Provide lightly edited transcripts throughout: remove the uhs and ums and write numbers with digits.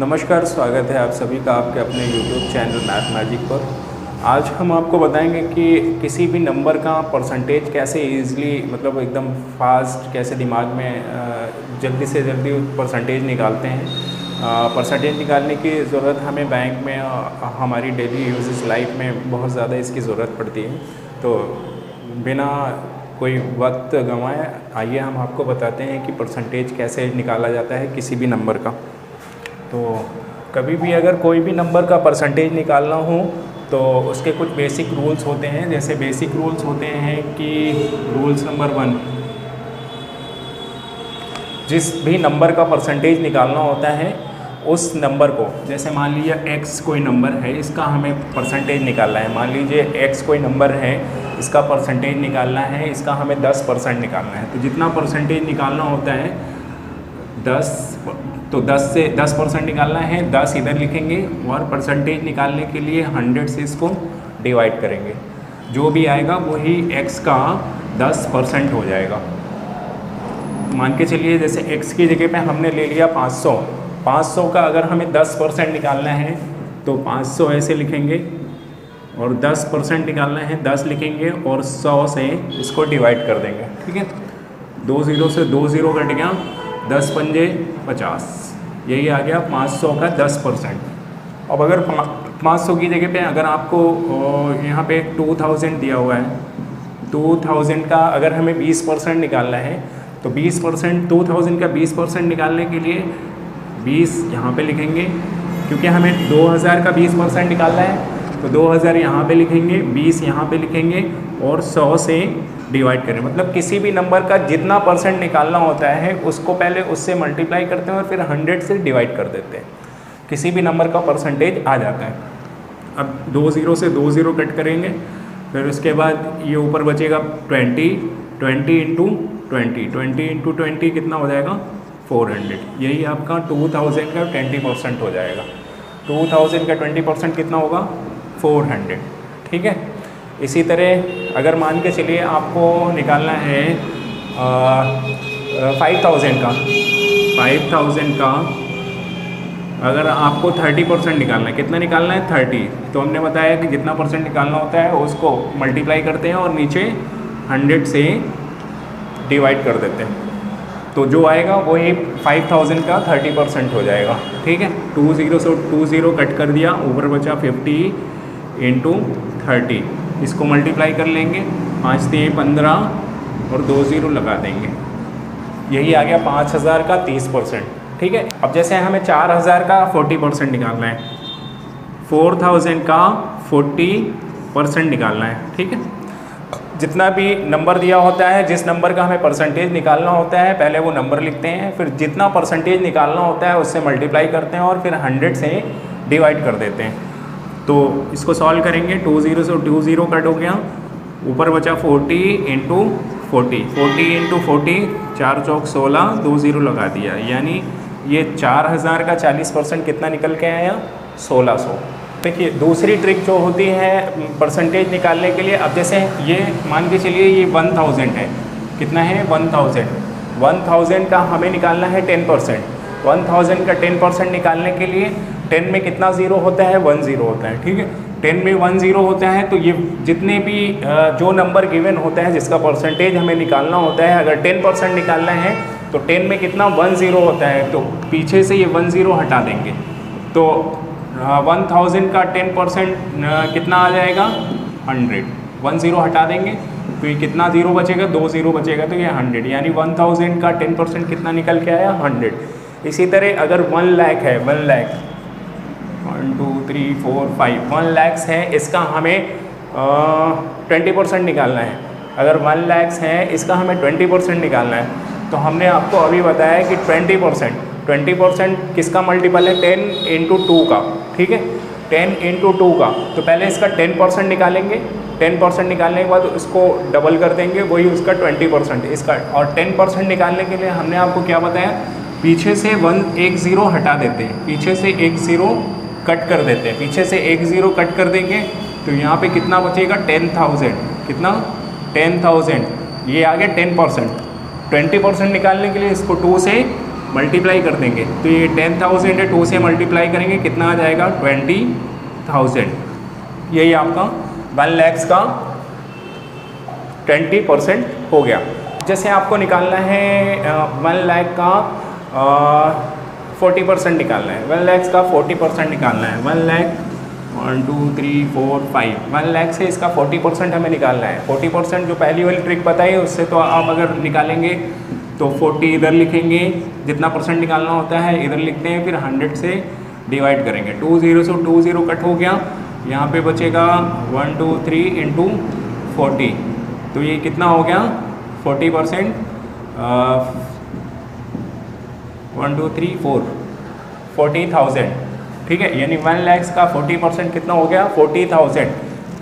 नमस्कार, स्वागत है आप सभी का आपके अपने YouTube चैनल मैथ मैजिक पर। आज हम आपको बताएंगे कि किसी भी नंबर का परसेंटेज कैसे इजीली मतलब एकदम फास्ट कैसे दिमाग में जल्दी से जल्दी परसेंटेज निकालते हैं। परसेंटेज निकालने की ज़रूरत हमें बैंक में हमारी डेली यूजेस लाइफ में बहुत ज़्यादा इसकी ज़रूरत पड़ती है। तो बिना कोई वक्त गंवाए आइए हम आपको बताते हैं कि परसेंटेज कैसे निकाला जाता है किसी भी नंबर का। तो कभी भी अगर कोई भी नंबर का परसेंटेज निकालना हो तो उसके कुछ बेसिक रूल्स होते हैं। जैसे बेसिक रूल्स होते हैं कि रूल्स नंबर 1, जिस भी नंबर का परसेंटेज निकालना होता है उस नंबर को, जैसे मान लीजिए x कोई नंबर है, इसका हमें परसेंटेज निकालना है। मान लीजिए x कोई नंबर है, इसका परसेंटेज निकालना है, इसका हमें 10% निकालना है। तो जितना परसेंटेज निकालना होता है 10, तो 10 से 10% निकालना है, 10 इधर लिखेंगे और परसेंटेज निकालने के लिए 100 से इसको डिवाइड करेंगे। जो भी आएगा वही x का 10% हो जाएगा। मान के चलिए जैसे x की जगह पे हमने ले लिया 500 का अगर हमें 10% निकालना है तो 500 ऐसे लिखेंगे और 10% निकालना है 10 लिखेंगे और 100 से इसको डिवाइड कर देंगे। ठीक है, 2 0 से 2 0 कट गया, 10 पंजे 50, यही आ गया 500 का 10%। अब अगर 500 की जगह पे अगर आपको यहाँ पे 2000 दिया हुआ है, 2000 का अगर हमें 20% निकालना है तो 20% 2000 का 20% निकालने के लिए 20 यहाँ पे लिखेंगे, क्योंकि हमें 2000 का 20% निकालना है तो 2000 यहाँ पे लिखेंगे, 20 यहाँ पे लिखेंगे और 100 से डिवाइड करें। मतलब किसी भी नंबर का जितना परसेंट निकालना होता है उसको पहले उससे मल्टीप्लाई करते हैं और फिर 100 से डिवाइड कर देते हैं, किसी भी नंबर का परसेंटेज आ जाता है। अब 2 0 से 2 0 कट करेंगे, फिर उसके बाद ये ऊपर बचेगा 20 इंटू 20 कितना हो जाएगा 400। यही आपका 2000 का 20% हो जाएगा। 2000 का 20% कितना होगा 400। ठीक है, इसी तरह अगर मान के चलिए आपको निकालना है 5000 का अगर आपको 30% निकालना है, कितना निकालना है 30, तो हमने बताया कि जितना परसेंट निकालना होता है उसको मल्टीप्लाई करते हैं और नीचे 100 से डिवाइड कर देते हैं, तो जो आएगा वही 5000 का 30% हो जाएगा। ठीक है, 2 0 से 2 0 कट कर दिया, ऊपर बचा 50 इंटू 30, इसको मल्टीप्लाई कर लेंगे, 5 3 15 और 2 0 लगा देंगे, यही आ गया 5000 का 30%। ठीक है, अब जैसे हमें 4000 का 40% निकालना है, 4000 का 40% निकालना है। ठीक है, जितना भी नंबर दिया होता है, जिस नंबर का हमें परसेंटेज निकालना होता है पहले वो नंबर लिखते हैं, फिर जितना परसेंटेज निकालना होता है उससे मल्टीप्लाई करते हैं और फिर 100 से डिवाइड कर देते हैं। तो इसको सॉल्व करेंगे, 2 0 से 2 0 कट हो गया, ऊपर बचा 40 इंटू 40, 4 चौक 16, 2 0 लगा दिया, यानी ये 4000 का 40% कितना निकल के आया 1600। देखिए दूसरी ट्रिक जो होती है परसेंटेज निकालने के लिए, अब जैसे ये मान के चलिए ये 1000 है, कितना है 1000 का हमें निकालना है 10%। 1000 का 10% निकालने के लिए 10 में कितना ज़ीरो होता है 1 0 होता है। ठीक है, 10 में 1 0 होता है, तो ये जितने भी जो नंबर गिवन होता है जिसका परसेंटेज हमें निकालना होता है, अगर 10% निकालना है तो 10 में कितना 1 0 होता है, तो पीछे से ये 1 0 हटा देंगे, तो 1000 का 10% कितना आ जाएगा 100। 1 0 हटा देंगे तो ये कितना ज़ीरो बचेगा 2 0 बचेगा, तो ये 100, यानी 1000 का 10% कितना निकल के आया 100। इसी तरह अगर 1 लाख है, 1 लाख 1 2 3 4 5 1 लाख है, इसका हमें 20% निकालना है। अगर 1 लाख है इसका हमें 20% निकालना है, तो हमने आपको अभी बताया कि 20% किसका मल्टीपल है 10 इंटू 2 का। ठीक है, 10 इंटू 2 का, तो पहले इसका 10% निकालेंगे, 10% निकालने के बाद उसको डबल कर देंगे, वही उसका 20% इसका। और 10% निकालने के लिए हमने आपको क्या बताया, पीछे से 1 0 हटा देते हैं, पीछे से 1 0 कट कर देते हैं, पीछे से 1 0 कट कर देंगे तो यहाँ पे कितना बचेगा 10,000, कितना 10,000, ये आ गया 10%। 20% निकालने के लिए इसको 2 से मल्टीप्लाई कर देंगे तो ये 10,000 है, 2 से मल्टीप्लाई करेंगे कितना आ जाएगा 20,000। यही आपका 1 लाख का 20% हो गया। जैसे आपको निकालना है 1 लाख का 40% निकालना है, 1 लाख का 40% निकालना है। 1 लाख 1 2 3 4 5 1 लाख से इसका 40% हमें निकालना है। 40% जो पहली वाली ट्रिक बताई उससे तो आप अगर निकालेंगे तो 40 इधर लिखेंगे, जितना परसेंट निकालना होता है इधर लिखते हैं, फिर 100 से डिवाइड करेंगे। 2 0 से 2 0 कट हो गया, यहाँ पे बचेगा 1 2 3 इंटू 40, तो ये कितना हो गया 40%, 1 2 3 4 40,000, ठीक है। यानी 1 लाख का 40% कितना हो गया 40,000,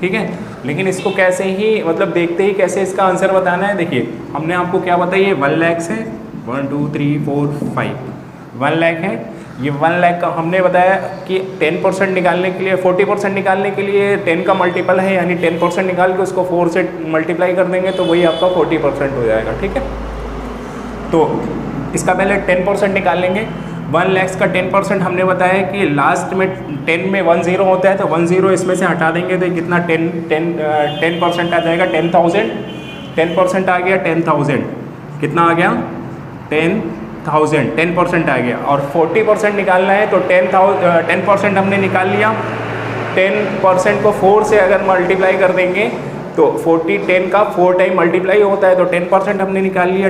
ठीक है। लेकिन इसको कैसे ही मतलब देखते ही कैसे इसका आंसर बताना है, देखिए हमने आपको क्या बताया, 1 लाख है 1 2 3 4 5 1 लाख है, ये 1 लाख का हमने बताया कि 10% निकालने के लिए 40% निकालने के लिए 10 का मल्टीपल है, यानी 10% निकाल के उसको 4 से मल्टीप्लाई कर देंगे तो वही आपका 40% हो जाएगा, ठीक है। तो इसका पहले 10% निकाल लेंगे। 1 लाख का 10% हमने बताया कि लास्ट में 10 में 1 0 होता है, तो 1 0 इसमें से हटा देंगे तो कितना 10% आ जाएगा 10,000। 10% आ गया 10,000, कितना आ गया 10,000, 10% आ गया। और 40% निकालना है तो 10% हमने निकाल लिया। 10% को 4 से अगर मल्टीप्लाई कर देंगे तो 10 का 4 टाइम मल्टीप्लाई होता है, तो 10% हमने निकाल लिया।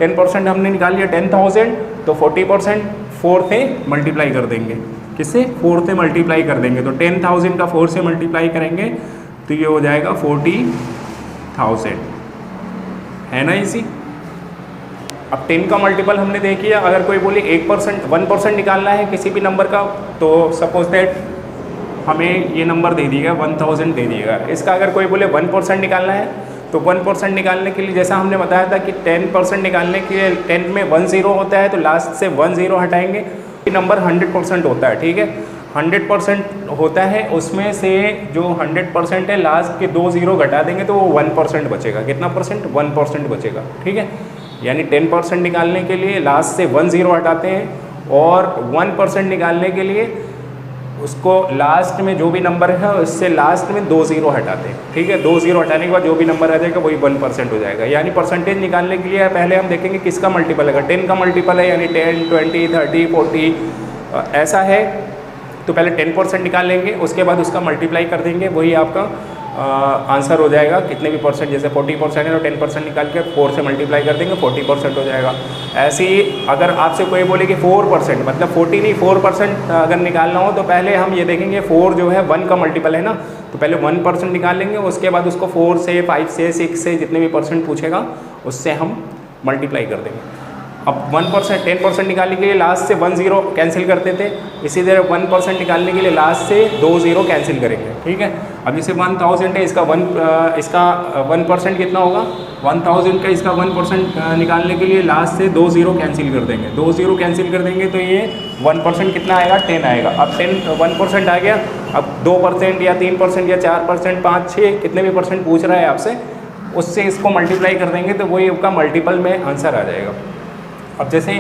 10% हमने निकाल लिया 10,000, तो 40% 4 से मल्टीप्लाई कर देंगे, किससे 4 से मल्टीप्लाई कर देंगे, तो 10,000 का 4 से मल्टीप्लाई करेंगे तो ये हो जाएगा 40,000, है ना इजी। अब 10 का मल्टीपल हमने देख लिया। अगर कोई बोले 1% निकालना है किसी भी नंबर का, तो सपोज दैट हमें ये नंबर दे दिएगा 1000 दे दिएगा। इसका अगर कोई बोले 1% निकालना है तो 1% निकालने के लिए जैसा हमने बताया था कि 10% निकालने के लिए 10 में 1 0 होता है, तो लास्ट से 1 0 हटाएंगे, ये नंबर 100% होता है, ठीक है। 100% होता है, उसमें से जो 100% है लास्ट के 2 0 घटा देंगे तो वो 1% बचेगा। कितना परसेंट 1% बचेगा, ठीक है। यानी 10% निकालने के लिए लास्ट से 1 0 हटाते हैं, और 1% निकालने के लिए उसको लास्ट में जो भी नंबर है उससे लास्ट में 2 0 हटाते हैं, ठीक है। 2 0 हटाने के बाद जो भी नंबर आ जाएगा वही 1% हो जाएगा। यानी परसेंटेज निकालने के लिए पहले हम देखेंगे किसका मल्टीपल है। 10 का मल्टीपल है, यानी 10 20 30 40 ऐसा है, तो पहले 10% निकाल लेंगे, उसके बाद उसका मल्टीप्लाई कर देंगे, वही आपका आंसर हो जाएगा। कितने भी परसेंट, जैसे 40% है तो 10% निकाल के 4 से मल्टीप्लाई कर देंगे, 40% हो जाएगा। ऐसे ही अगर आपसे कोई बोले कि 4%, मतलब 40 नहीं 4% अगर निकालना हो तो पहले हम ये देखेंगे 4 जो है 1 का मल्टीपल है ना, तो पहले 1% निकाल लेंगे, उसके बाद उसको 4 से 5 से 6 से जितने भी परसेंट पूछेगा उससे हम मल्टीप्लाई कर देंगे। अब 1% 10% निकालने के लिए लास्ट से 1 0 कैंसिल करते थे, इसी तरह 1% निकालने के लिए लास्ट से 2 0 कैंसिल करेंगे, ठीक है। अब जैसे 1000 है, इसका 1% कितना होगा 1000 का, इसका 1% निकालने के लिए लास्ट से 2 0 कैंसिल कर देंगे। 2 0 कैंसिल कर देंगे तो ये 1% कितना आएगा 10 आएगा। अब 1% आ गया, अब 2% या 3% या 4% 5 6 कितने भी परसेंट पूछ रहा है आपसे, उससे इसको मल्टीप्लाई कर देंगे तो वही आपका मल्टीपल में आंसर आ जाएगा। अब जैसे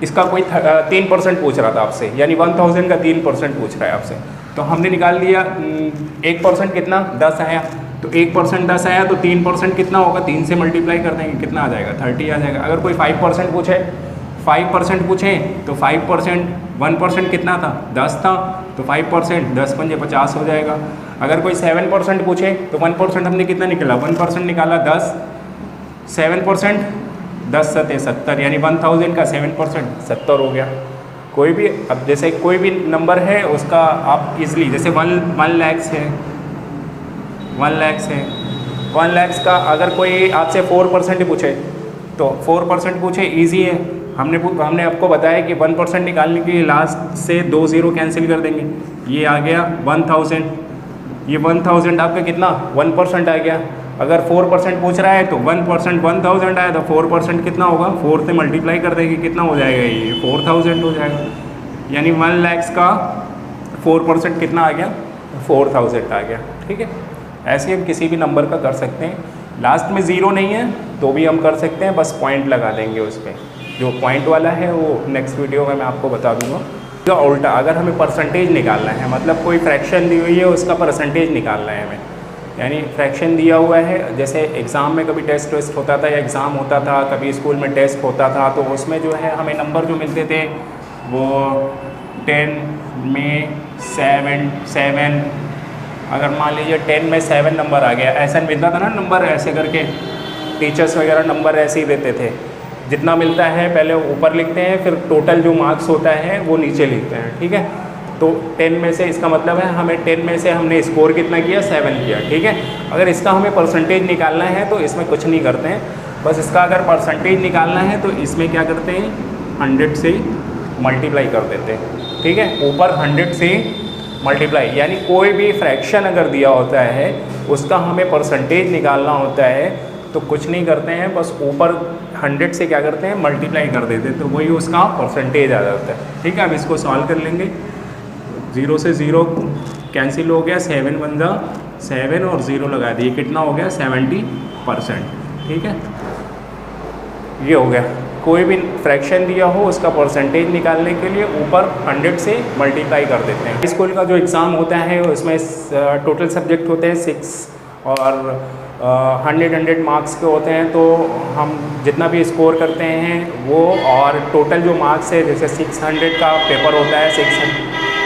इसका कोई 3% पूछ रहा था आपसे, यानी 1000 का 3% पूछ रहा है आपसे, तो हमने निकाल दिया 1% कितना 10 आया, तो 1% 10 आया तो 3% कितना होगा, 3 से मल्टीप्लाई कर देंगे, कितना आ जाएगा 30 आ जाएगा। अगर कोई 5% पूछे 5% पूछे तो 5% 1% कितना था 10 था, तो 5% 10 पंजे 50 हो जाएगा। अगर कोई 7% पूछे तो 1% हमने कितना निकाला 1% निकाला 10, 7% 10 सते 70, यानी 1000 का 7% 70 हो गया। कोई भी अब जैसे कोई भी नंबर है उसका आप इजली, जैसे 1 लाख है 1 लाख का अगर कोई आपसे 4% पूछे तो 4% पूछे ईजी है। हमने आपको बताया कि 1% निकालने के लिए लास्ट से 2 0 कैंसिल कर देंगे, ये आ गया 1000, ये 1000 आपका कितना 1% आ गया। अगर 4% पूछ रहा है तो 1% 1000 आया, तो 4% कितना होगा 4 से मल्टीप्लाई कर देंगे, कितना हो जाएगा ये 4000 हो जाएगा। यानी 1 लाख का 4% कितना आ गया 4000 आ गया, ठीक है। ऐसे हम किसी भी नंबर का कर सकते हैं, लास्ट में 0 नहीं है तो भी हम कर सकते हैं, बस पॉइंट लगा देंगे उस पर। जो पॉइंट वाला है वो नेक्स्ट वीडियो में मैं आपको बता दूंगा। जो उल्टा, अगर हमें परसेंटेज निकालना है, मतलब कोई फ्रैक्शन दी हुई है उसका परसेंटेज निकालना है हमें, यानी फ्रैक्शन दिया हुआ है, जैसे एग्ज़ाम में कभी टेस्ट वेस्ट होता था या एग्ज़ाम होता था, कभी स्कूल में टेस्ट होता था, तो उसमें जो है हमें नंबर जो मिलते थे वो 10 में 7, अगर मान लीजिए 10 में 7 नंबर आ गया, ऐसा मिलता था ना नंबर, ऐसे करके टीचर्स वगैरह नंबर ऐसे ही देते थे। जितना मिलता है पहले ऊपर लिखते हैं, फिर टोटल जो मार्क्स होता है वो नीचे लिखते हैं, ठीक है। तो 10 में से, इसका मतलब है हमें 10 में से हमने स्कोर कितना किया, 7 किया, ठीक है। अगर इसका हमें परसेंटेज निकालना है तो इसमें कुछ नहीं करते हैं, बस इसका अगर परसेंटेज निकालना है तो इसमें क्या करते हैं, 100 से मल्टीप्लाई कर देते हैं, ठीक है। ऊपर 100 से मल्टीप्लाई, यानी कोई भी फ्रैक्शन अगर दिया होता है उसका हमें परसेंटेज निकालना होता है तो कुछ नहीं करते हैं, बस ऊपर 100 से क्या करते हैं, मल्टीप्लाई कर देते हैं, तो वही उसका परसेंटेज आ जाता है, ठीक है। अब इसको सॉल्व कर लेंगे। 0 से 0 कैंसिल हो गया, 7 1 जा 7 और 0 लगा दिए, कितना हो गया, 70%, ठीक है। ये हो गया। कोई भी फ्रैक्शन दिया हो उसका परसेंटेज निकालने के लिए ऊपर 100 से मल्टीप्लाई कर देते हैं। स्कूल का जो एग्ज़ाम होता है उसमें टोटल सब्जेक्ट होते हैं 6 और 100 मार्क्स के होते हैं, तो हम जितना भी स्कोर करते हैं वो, और टोटल जो मार्क्स है, जैसे 600 का पेपर होता है,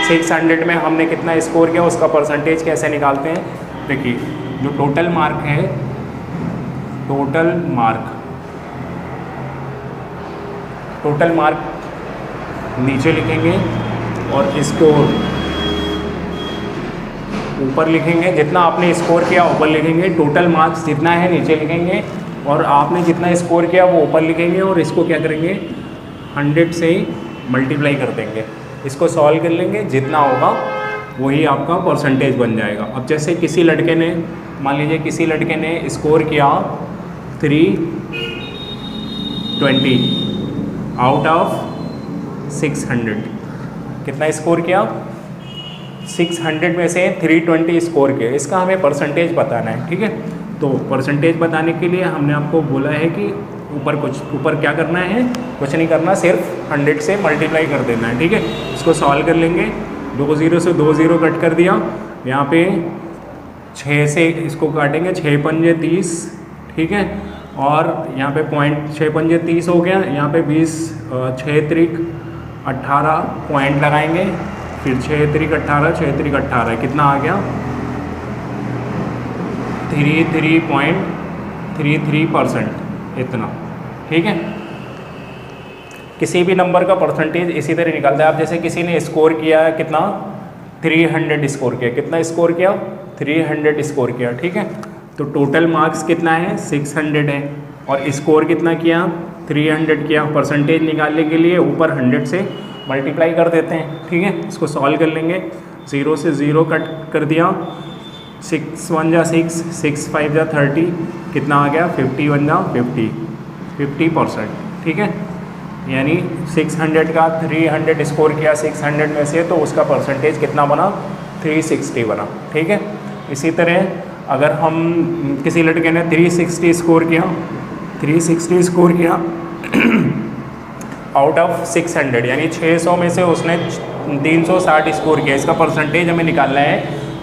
600 में हमने कितना स्कोर किया उसका परसेंटेज कैसे निकालते हैं। देखिए, जो टोटल मार्क है, टोटल मार्क नीचे लिखेंगे और स्कोर ऊपर लिखेंगे। जितना आपने स्कोर किया ऊपर लिखेंगे, टोटल मार्क्स जितना है नीचे लिखेंगे, और आपने जितना स्कोर किया वो ऊपर लिखेंगे, और इसको क्या करेंगे, 100 से मल्टीप्लाई कर देंगे। इसको सॉल्व कर लेंगे, जितना होगा वही आपका परसेंटेज बन जाएगा। अब जैसे किसी लड़के ने, मान लीजिए किसी लड़के ने स्कोर किया 320 आउट ऑफ 600, कितना स्कोर किया, 600 में से 320 स्कोर किया, इसका हमें परसेंटेज बताना है, ठीक है। तो परसेंटेज बताने के लिए हमने आपको बोला है कि ऊपर क्या करना है, कुछ नहीं करना, सिर्फ 100 से मल्टीप्लाई कर देना है, ठीक है। इसको सॉल्व कर लेंगे। 2 0 से 2 0 कट कर दिया, यहाँ पे 6 से इसको काटेंगे, 6 पंजे 30, ठीक है। और यहाँ पे पॉइंट 6 पंजे 30 हो गया, यहाँ पे 20, 6 त्रिक 18 पॉइंट लगाएंगे, फिर 6 त्रिक 18, 6 त्रिक 18, कितना आ गया, 33.33%, इतना, ठीक है। किसी भी नंबर का परसेंटेज इसी तरह निकलता है। आप जैसे किसी ने स्कोर किया है कितना, 300 स्कोर किया, कितना स्कोर किया, 300 स्कोर किया, ठीक है। तो टोटल मार्क्स कितना है, 600 है, और स्कोर कितना किया, 300 किया। परसेंटेज निकालने के लिए ऊपर 100 से मल्टीप्लाई कर देते हैं, ठीक है। इसको सॉल्व कर लेंगे। 0 से 0 कट कर दिया, 6 1 जा 6, 6 5 जा 30, कितना आ गया, 51 जा 50%, ठीक है। यानी 600 का 300 स्कोर किया 600 में से, तो उसका परसेंटेज कितना बना, 360 बना, ठीक है। इसी तरह अगर हम किसी लड़के ने 360 स्कोर किया, 360 स्कोर किया आउट ऑफ 600, यानी 600 में से उसने 360 स्कोर किया, इसका परसेंटेज हमें निकालना है।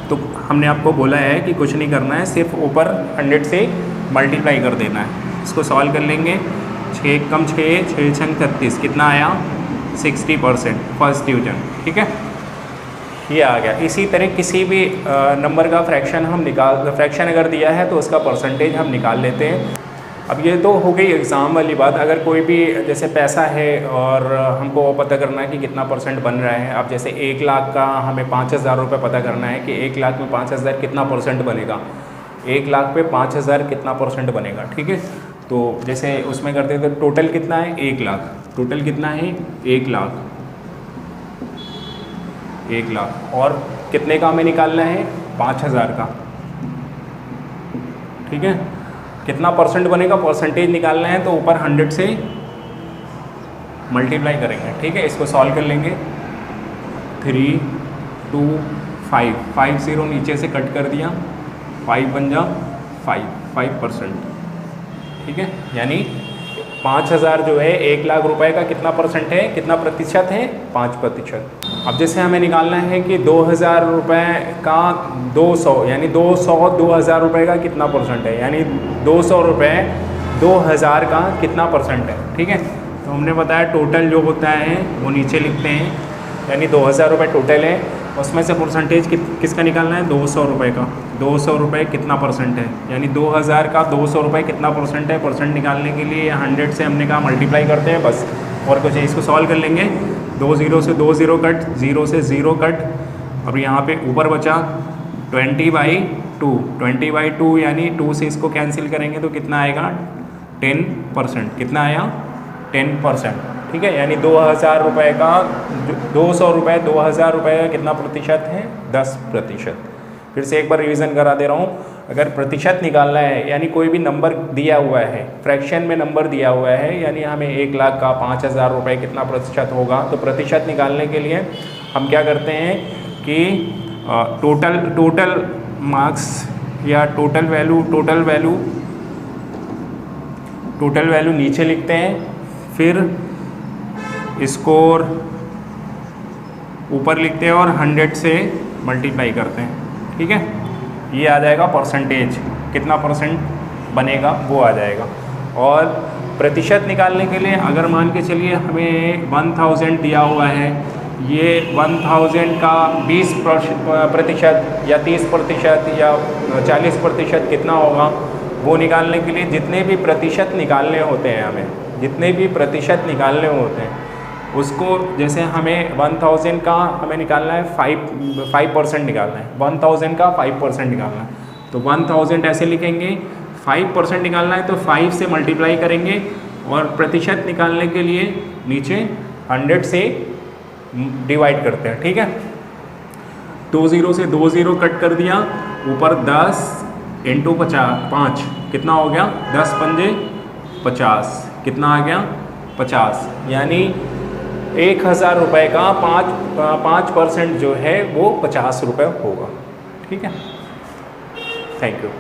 तो हमने आपको बोला है कि कुछ नहीं करना है, सिर्फ ऊपर 100 से मल्टीप्लाई कर देना है। इसको सॉल्व कर लेंगे। 6 कम 6, 6 छंग 36, कितना आया, 60%, फर्स्ट डिवीजन, ठीक है। ये आ गया। इसी तरह किसी भी नंबर का फ्रैक्शन अगर दिया है तो उसका परसेंटेज हम निकाल लेते हैं। अब ये तो हो गई एग्ज़ाम वाली बात। अगर कोई भी जैसे पैसा है और हमको पता करना है कि कितना परसेंट बन रहा है, अब जैसे 1 लाख का हमें 5,000 रुपये पता करना है कि 1 लाख में 5,000 कितना परसेंट बनेगा, 1 लाख पे 5,000 कितना परसेंट बनेगा, ठीक है। तो जैसे उसमें करते हैं तो टोटल कितना है, 1 लाख, टोटल कितना है, 1 लाख, 1 लाख, और कितने का हमें निकालना है, 5,000 का, ठीक है। कितना परसेंट बनेगा, परसेंटेज निकालना है, तो ऊपर 100 से मल्टीप्लाई करेंगे, ठीक है। इसको सॉल्व कर लेंगे। 3 2 5, 5 0 नीचे से कट कर दिया, 5 बन जा 5%, ठीक है। यानी 5,000 जो है 1,00,000 रुपए का कितना परसेंट है, कितना प्रतिशत है, 5%। अब जैसे हमें निकालना है कि 2,000 रुपये का 200 यानी 2,000 रुपये का कितना परसेंट है, यानी 200 रुपये 2,000 का कितना परसेंट है। ठीक है, तो हमने बताया टोटल जो होता है वो नीचे लिखते हैं, यानी 2,000 रुपये टोटल है, उसमें से परसेंटेज किसका निकालना है, 200 रुपये का। 200 रुपये कितना परसेंट है, यानी 2,000 का 200 रुपये कितना परसेंट है। परसेंट निकालने के लिए 100 से हमने कहा मल्टीप्लाई करते हैं बस, और कुछ है, इसको सॉल्व कर लेंगे। 2 0 से 2 0 कट, 0 से 0 कट, अब यहाँ पे ऊपर बचा 20/2। 20/2 यानी 2 से इसको कैंसिल करेंगे तो कितना आएगा, 10%। कितना आया, 10%। ठीक है, यानी 2,000 रुपये का 200 रुपये 2,000 रुपये का कितना प्रतिशत है, 10%। फिर से एक बार रिवीजन करा दे रहा हूँ। अगर प्रतिशत निकालना है, यानी कोई भी नंबर दिया हुआ है, फ्रैक्शन में नंबर दिया हुआ है, यानी हमें 1,00,000 का 5,000 रुपये कितना प्रतिशत होगा, तो प्रतिशत निकालने के लिए हम क्या करते हैं कि टोटल मार्क्स या टोटल वैल्यू नीचे लिखते हैं, फिर स्कोर ऊपर लिखते हैं और 100 से मल्टीप्लाई करते हैं। ठीक है, ये आ जाएगा परसेंटेज, कितना परसेंट बनेगा वो आ जाएगा। और प्रतिशत निकालने के लिए अगर मान के चलिए हमें 1,000 दिया हुआ है, ये 1,000 का 20% या 30% या 40% कितना होगा, वो निकालने के लिए जितने भी प्रतिशत निकालने होते हैं हमें, जितने भी प्रतिशत निकालने होते हैं उसको, जैसे हमें 1,000 का हमें निकालना है 5% निकालना है, 1,000 का 5% निकालना है, तो 1,000 ऐसे लिखेंगे। 5% निकालना है तो 5 से मल्टीप्लाई करेंगे, और प्रतिशत निकालने के लिए नीचे 100 से डिवाइड करते हैं। ठीक है, 2 0 से 2 0 कट कर दिया, ऊपर 10 × 5 कितना हो गया, 10 पंजे 50, कितना आ गया, 50। यानी 1,000 रुपये का 5% जो है वो 50 रुपये होगा। ठीक है, थैंक यू।